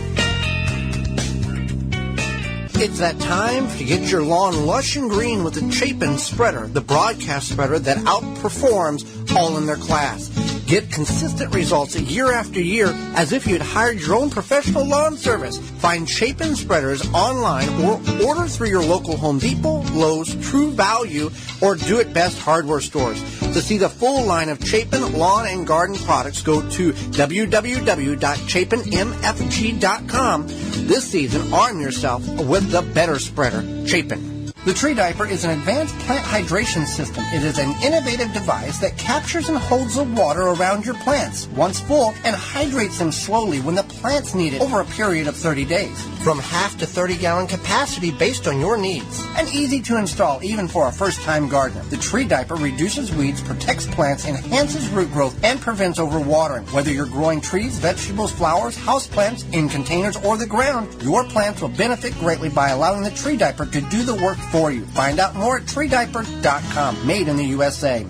It's that time to get your lawn lush and green with the Chapin spreader, the broadcast spreader that outperforms all in their class. Get consistent results year after year as if you'd hired your own professional lawn service. Find Chapin spreaders online or order through your local Home Depot, Lowe's, True Value, or Do It Best hardware stores. To see the full line of Chapin lawn and garden products, go to www.chapinmfg.com. This season, arm yourself with the better spreader, Chapin. The Tree Diaper is an advanced plant hydration system. It is an innovative device that captures and holds the water around your plants once full and hydrates them slowly when the plants need it over a period of 30 days. From half to 30-gallon capacity based on your needs. And easy to install even for a first-time gardener. The Tree Diaper reduces weeds, protects plants, enhances root growth, and prevents overwatering. Whether you're growing trees, vegetables, flowers, houseplants, in containers, or the ground, your plants will benefit greatly by allowing the Tree Diaper to do the work for you. Find out more at treediaper.com. Made in the USA.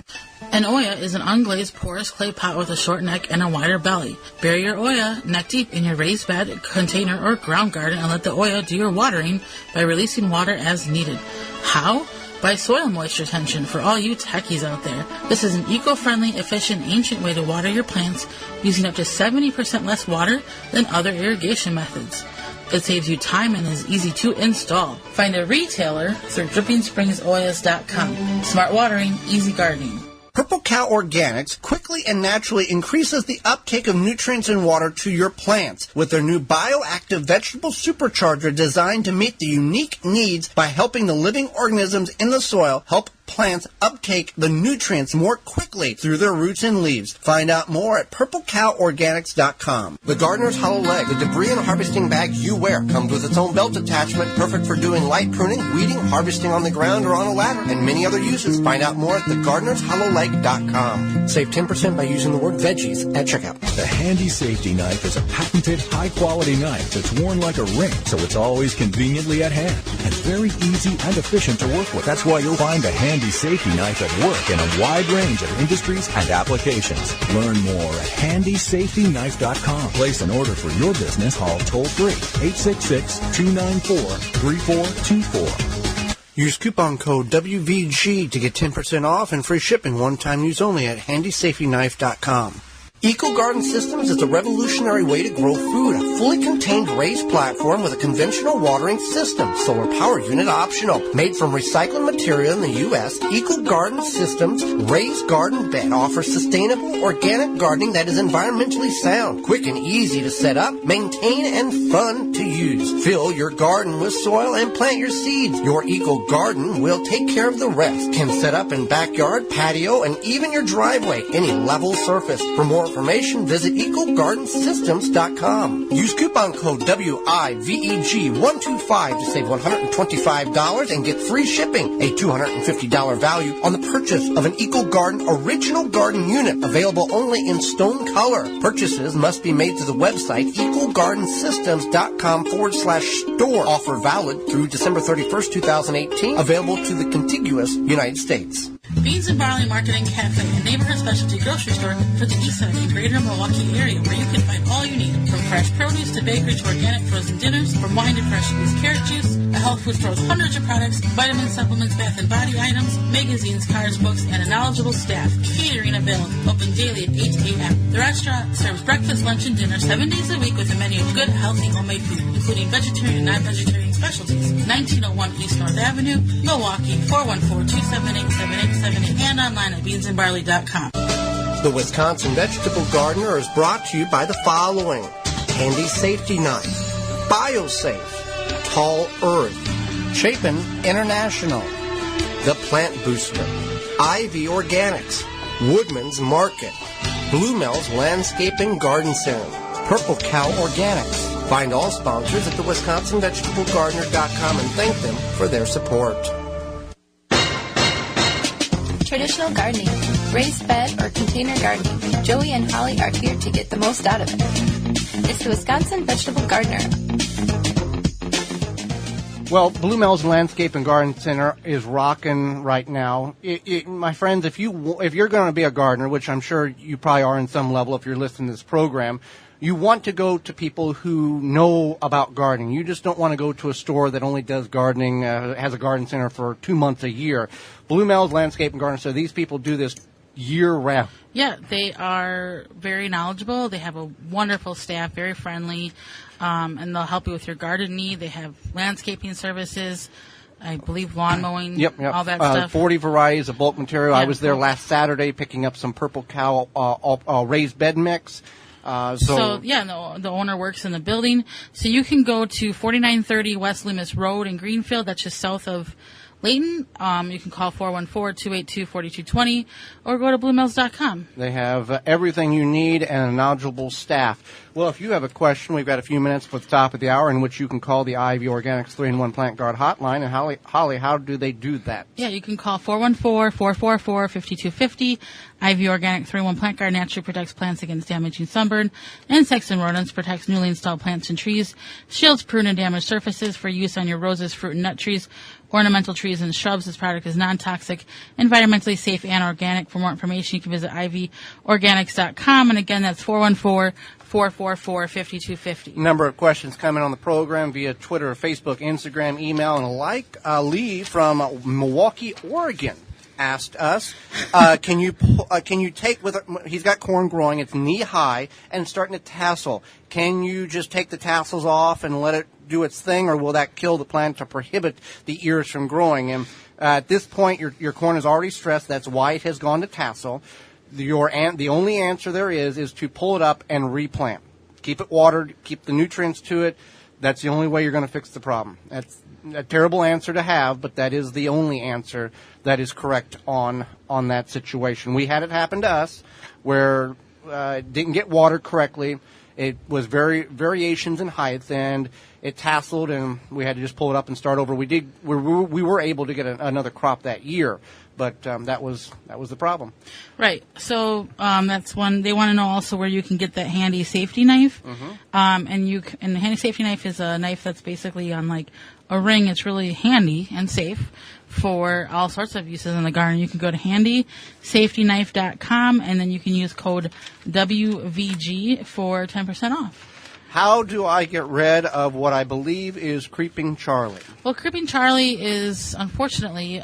An Oya is an unglazed porous clay pot with a short neck and a wider belly. Bury your Oya neck deep in your raised bed, container, or ground garden and let the Oya do your watering by releasing water as needed. How? By soil moisture tension for all you techies out there. This is an eco-friendly, efficient, ancient way to water your plants using up to 70% less water than other irrigation methods. It saves you time and is easy to install. Find a retailer through DrippingSpringsOils.com. Smart watering, easy gardening. Purple Cow Organics quickly and naturally increases the uptake of nutrients and water to your plants with their new bioactive vegetable supercharger designed to meet the unique needs by helping the living organisms in the soil help plants uptake the nutrients more quickly through their roots and leaves. Find out more at purplecoworganics.com. The Gardener's Hollow Leg, the debris and harvesting bag you wear, comes with its own belt attachment, perfect for doing light pruning, weeding, harvesting on the ground or on a ladder, and many other uses. Find out more at thegardenershollowleg.com. Save 10% by using the word veggies at checkout. The Handy Safety Knife is a patented, high-quality knife that's worn like a ring, so it's always conveniently at hand and very easy and efficient to work with. That's why you'll find the Handy Safety Knife at work in a wide range of industries and applications. Learn more at handysafetyknife.com. Place an order for your business. Call toll-free 866-294-3424. Use coupon code WVG to get 10% off and free shipping one-time use only at handysafetyknife.com. Eco Garden Systems is a revolutionary way to grow food. A fully contained raised platform with a conventional watering system. Solar power unit optional. Made from recycled material in the U.S., Eco Garden Systems raised garden bed offers sustainable organic gardening that is environmentally sound, quick and easy to set up, maintain, and fun to use. Fill your garden with soil and plant your seeds. Your Eco Garden will take care of the rest. Can set up in backyard, patio, and even your driveway. Any level surface. For more information, visit EcoGardenSystems.com. Use coupon code WIVEG125 to save $125 and get free shipping, a $250 value on the purchase of an Eco Garden Original Garden Unit, available only in stone color. Purchases must be made to the website EcoGardenSystems.com/store. Offer valid through December 31st, 2018. Available to the contiguous United States. Beans and Barley Market and Cafe, a neighborhood specialty grocery store for the east side and greater Milwaukee area, where you can find all you need, from fresh produce to bakery to organic frozen dinners, from wine to fresh squeezed carrot juice. A health food store with hundreds of products, vitamins, supplements, bath and body items, magazines, cards, books, and a knowledgeable staff. Catering available, open daily at 8 a.m. The restaurant serves breakfast, lunch, and dinner 7 days a week with a menu of good, healthy, homemade food, including vegetarian and non-vegetarian specialties. 1901 East North Avenue, Milwaukee, 414-278-7878, and online at beansandbarley.com. The Wisconsin Vegetable Gardener is brought to you by the following: Handy Safety Knife, BioSafe, Tall Earth, Chapin International, The Plant Booster, Ivy Organics, Woodman's Market, Blue Mel's Landscaping Garden Center, Purple Cow Organics. Find all sponsors at thewisconsinvegetablegardener.com and thank them for their support. Traditional gardening, raised bed or container gardening, Joey and Holly are here to get the most out of it. It's the Wisconsin Vegetable Gardener. Well, Blue Mel's Landscape and Garden Center is rocking right now. My friends, if you're going to be a gardener, which I'm sure you probably are in some level if you're listening to this program, you want to go to people who know about gardening. You just don't want to go to a store that only does gardening, has a garden center for 2 months a year. Blue Mel's Landscape and Garden Center, these people do this year-round. Yeah, they are very knowledgeable. They have a wonderful staff, very friendly, and they'll help you with your garden need. They have landscaping services, I believe lawn mowing, yep. all that stuff. 40 varieties of bulk material. Yeah, I was there last Saturday picking up some Purple Cow raised bed mix. The owner works in the building. So you can go to 4930 West Loomis Road in Greenfield. That's just south of Layton. You can call 414-282-4220 or go to bluemills.com. They have everything you need and a knowledgeable staff. Well, if you have a question, we've got a few minutes for the top of the hour in which you can call the Ivy Organics 3-in-1 Plant Guard hotline. And Holly, how do they do that? Yeah, you can call 414-444-5250. Ivy Organic 3-in-1 Plant Guard naturally protects plants against damaging sunburn, insects, and rodents, protects newly installed plants and trees, shields, prune, and damaged surfaces for use on your roses, fruit, and nut trees, ornamental trees, and shrubs. This product is non-toxic, environmentally safe, and organic. For more information, you can visit ivorganics.com. And again, that's 414-444-5250. Number of questions coming on the program via Twitter, Facebook, Instagram, email, and alike. Lee from Milwaukee, Oregon. asked us, can you take he's got corn growing, it's knee high and starting to tassel. Can you just take the tassels off and let it do its thing, or will that kill the plant to prohibit the ears from growing? And at this point, your corn is already stressed. That's why it has gone to tassel. The only answer there is to pull it up and replant. Keep it watered, keep the nutrients to it. That's the only way you're going to fix the problem. That's a terrible answer to have, but that is the only answer that is correct on that situation. We had it happen to us where it didn't get watered correctly. It was variations in height, and it tasseled, and we had to just pull it up and start over. We were able to get another crop that year, but that was the problem. Right. So that's one. They want to know also where you can get that handy safety knife. And the handy safety knife is a knife that's basically on like a ring. It's really handy and safe for all sorts of uses in the garden. You can go to handysafetyknife.com, and then you can use code WVG for 10% off. How do I get rid of what I believe is Creeping Charlie? Well, Creeping Charlie is unfortunately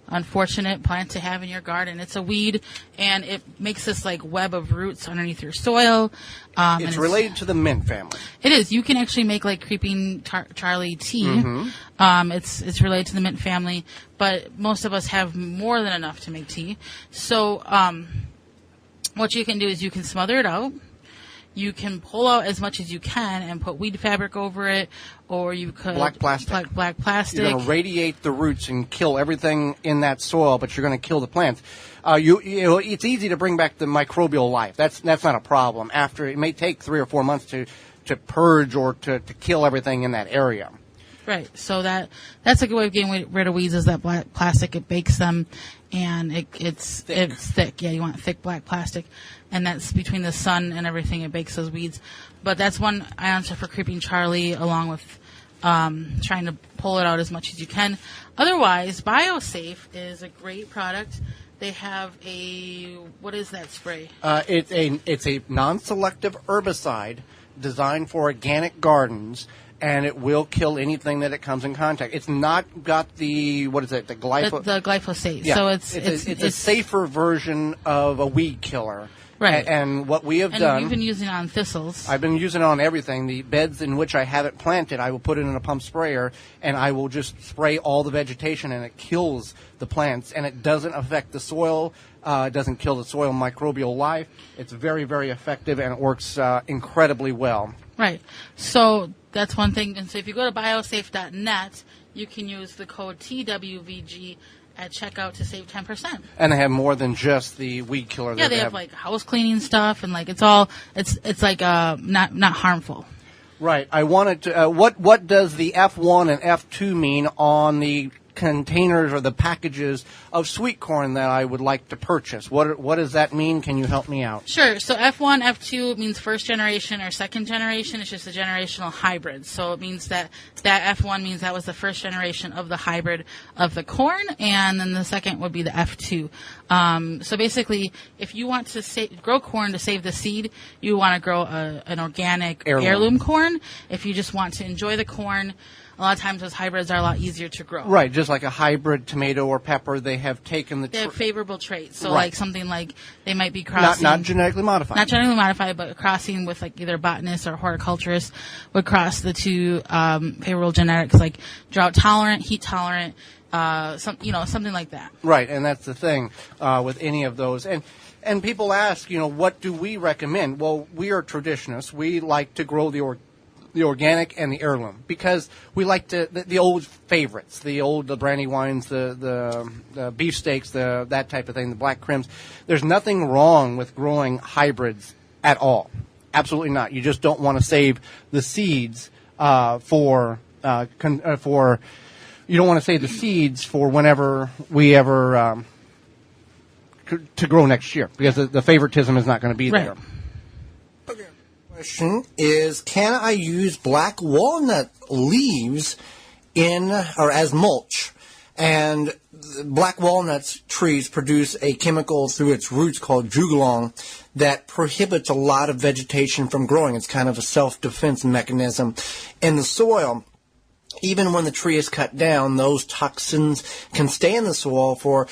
unfortunate plant to have in your garden. It's a weed, and it makes this like web of roots underneath your soil. It's related to the mint family. It is. You can actually make like Creeping Charlie tea. It's related to the mint family, but most of us have more than enough to make tea. So what you can do is you can smother it out. You can pull out as much as you can and put weed fabric over it, or you could black plastic. Black plastic. You're going to radiate the roots and kill everything in that soil, but you're going to kill the plants. It's easy to bring back the microbial life. That's not a problem. After it may take 3 or 4 months to purge or to kill everything in that area. Right. So that's a good way of getting rid of weeds is that black plastic. It bakes them, and it's thick. Yeah, you want thick black plastic, and that's between the sun and everything. It bakes those weeds. But that's one answer for Creeping Charlie, along with trying to pull it out as much as you can. Otherwise, BioSafe is a great product. They have what is that spray? It's a non-selective herbicide designed for organic gardens, and it will kill anything that it comes in contact. It's not got the glyphosate. The glyphosate. Yeah. So it's a safer version of a weed killer. Right. And what we have done... you've been using it on thistles. I've been using it on everything. The beds in which I have it planted, I will put it in a pump sprayer, and I will just spray all the vegetation, and it kills the plants. And it doesn't affect the soil. It doesn't kill the soil microbial life. It's very, very effective, and it works incredibly well. Right. So that's one thing. And so if you go to biosafe.net, you can use the code TWVG at checkout to save 10%. And they have more than just the weed killer. Yeah, they have like house cleaning stuff, and like it's like not harmful. Right. I wanted to. What does the F1 and F2 mean on the containers or the packages of sweet corn that I would like to purchase? What does that mean? Can you help me out? Sure. So F1, F2 means first generation or second generation. It's just a generational hybrid. So it means that F1 means that was the first generation of the hybrid of the corn, and then the second would be the F2. So basically, if you want to grow corn to save the seed, you want to grow an organic heirloom corn. If you just want to enjoy the corn, a lot of times those hybrids are a lot easier to grow. Right, just like a hybrid tomato or pepper, they have taken They have favorable traits. So right. like something like they might be crossing. Not genetically modified. Not genetically modified, but crossing with like either botanists or horticulturists would cross the two favorable genetics, like drought tolerant, heat tolerant, something like that. Right, and that's the thing with any of those. And people ask, what do we recommend? Well, we are traditionalists. We like to grow the organic and the heirloom because we like the old favorites, the Brandywines, the beefsteaks, that type of thing, the black crims. There's nothing wrong with growing hybrids at all. Absolutely not. You just don't want to save the seeds for you don't want to save the seeds for whenever we ever to grow next year because the favoritism is not going to be there. Question is, can I use black walnut leaves as mulch? And black walnut trees produce a chemical through its roots called jugalong that prohibits a lot of vegetation from growing. It's kind of a self-defense mechanism in the soil. Even when the tree is cut down, those toxins can stay in the soil for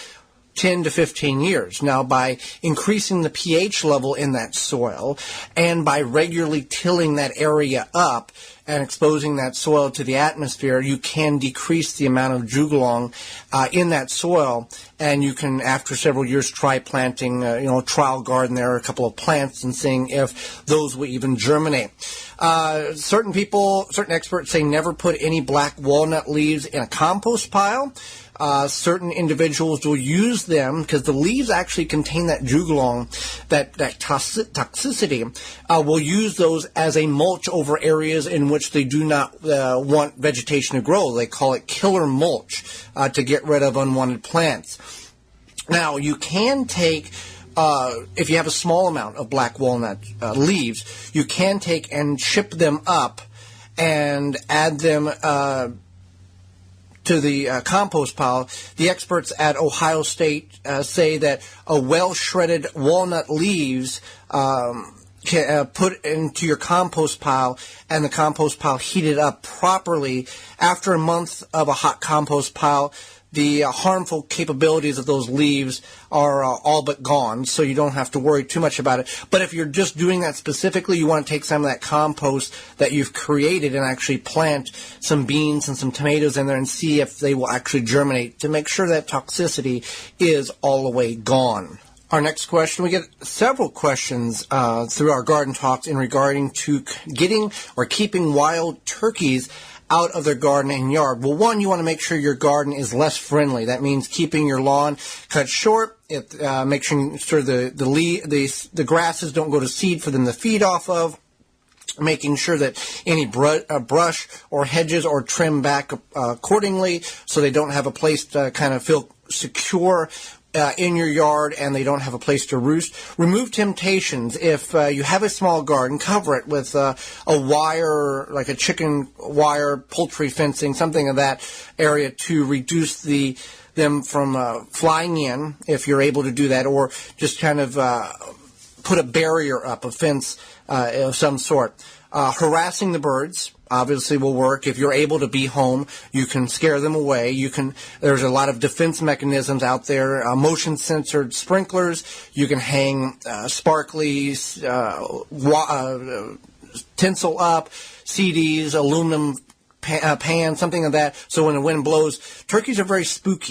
10 to 15 years. Now, by increasing the pH level in that soil and by regularly tilling that area up and exposing that soil to the atmosphere, you can decrease the amount of jugalong in that soil, and you can, after several years, try planting, a trial garden there, a couple of plants, and seeing if those will even germinate. Certain experts say never put any black walnut leaves in a compost pile. Certain individuals will use them because the leaves actually contain that jugalong, that toxicity. Will use those as a mulch over areas in which they do not want vegetation to grow. They call it killer mulch to get rid of unwanted plants. Now, you can take, if you have a small amount of black walnut leaves, you can take and chip them up and add them to the compost pile. The experts at Ohio State say that a well-shredded walnut leaves can put into your compost pile, and the compost pile heated up properly. After a month of a hot compost pile, the harmful capabilities of those leaves are all but gone, so you don't have to worry too much about it. But if you're just doing that specifically, you want to take some of that compost that you've created and actually plant some beans and some tomatoes in there and see if they will actually germinate to make sure that toxicity is all the way gone. Our next question, we get several questions through our garden talks in regarding to getting or keeping wild turkeys out of their garden and yard. Well, one, you want to make sure your garden is less friendly. That means keeping your lawn cut short. Making sure the grasses don't go to seed for them to feed off of. Making sure that any brush or hedges are trimmed back accordingly so they don't have a place to kind of feel secure in your yard and they don't have a place to roost. Remove temptations. If you have a small garden, cover it with a wire, like a chicken wire, poultry fencing, something of that area to reduce them from flying in, if you're able to do that, or just kind of put a barrier up, a fence of some sort. Harassing the birds obviously will work. If you're able to be home, you can scare them away. There's a lot of defense mechanisms out there. Motion censored sprinklers. You can hang sparkly tinsel up, CDs, aluminum pan, something of that. So when the wind blows, turkeys are very spooked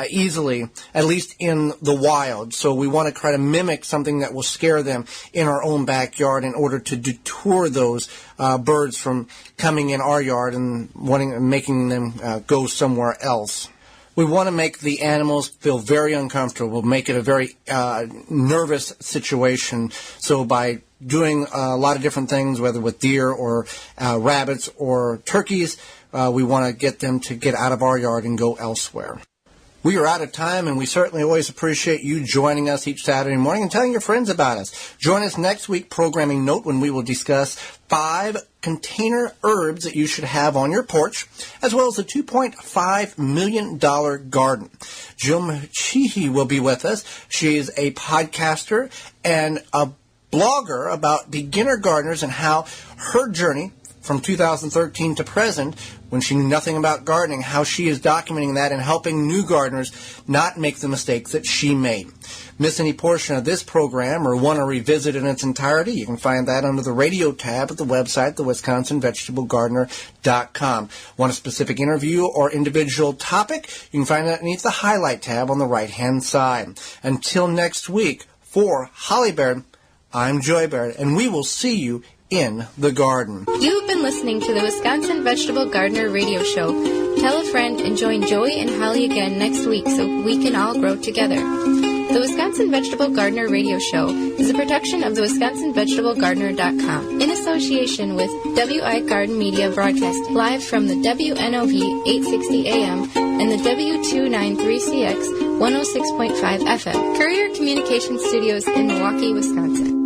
easily, at least in the wild. So we want to try to mimic something that will scare them in our own backyard in order to deter those birds from coming in our yard and making them go somewhere else. We want to make the animals feel very uncomfortable, make it a very nervous situation. So by doing a lot of different things, whether with deer or rabbits or turkeys, we want to get them to get out of our yard and go elsewhere. We are out of time, and we certainly always appreciate you joining us each Saturday morning and telling your friends about us. Join us next week, Programming Note, when we will discuss 5 container herbs that you should have on your porch, as well as a $2.5 million garden. Jill Machihi will be with us. She is a podcaster and a blogger about beginner gardeners and how her journey from 2013 to present, when she knew nothing about gardening, how she is documenting that and helping new gardeners not make the mistakes that she made. Miss any portion of this program or want to revisit it in its entirety, you can find that under the radio tab at the website, thewisconsinvegetablegardener.com. Want a specific interview or individual topic? You can find that underneath the highlight tab on the right-hand side. Until next week, for Holly Baird, I'm Joy Baird, and we will see you in the garden. You've been listening to the Wisconsin Vegetable Gardener Radio Show. Tell a friend and join Joey and Holly again next week so we can all grow together. The Wisconsin Vegetable Gardener Radio Show is a production of the WisconsinVegetableGardener.com in association with WI Garden Media Broadcast live from the WNOV 860 AM and the W293CX 106.5 FM Courier Communication Studios in Milwaukee, Wisconsin.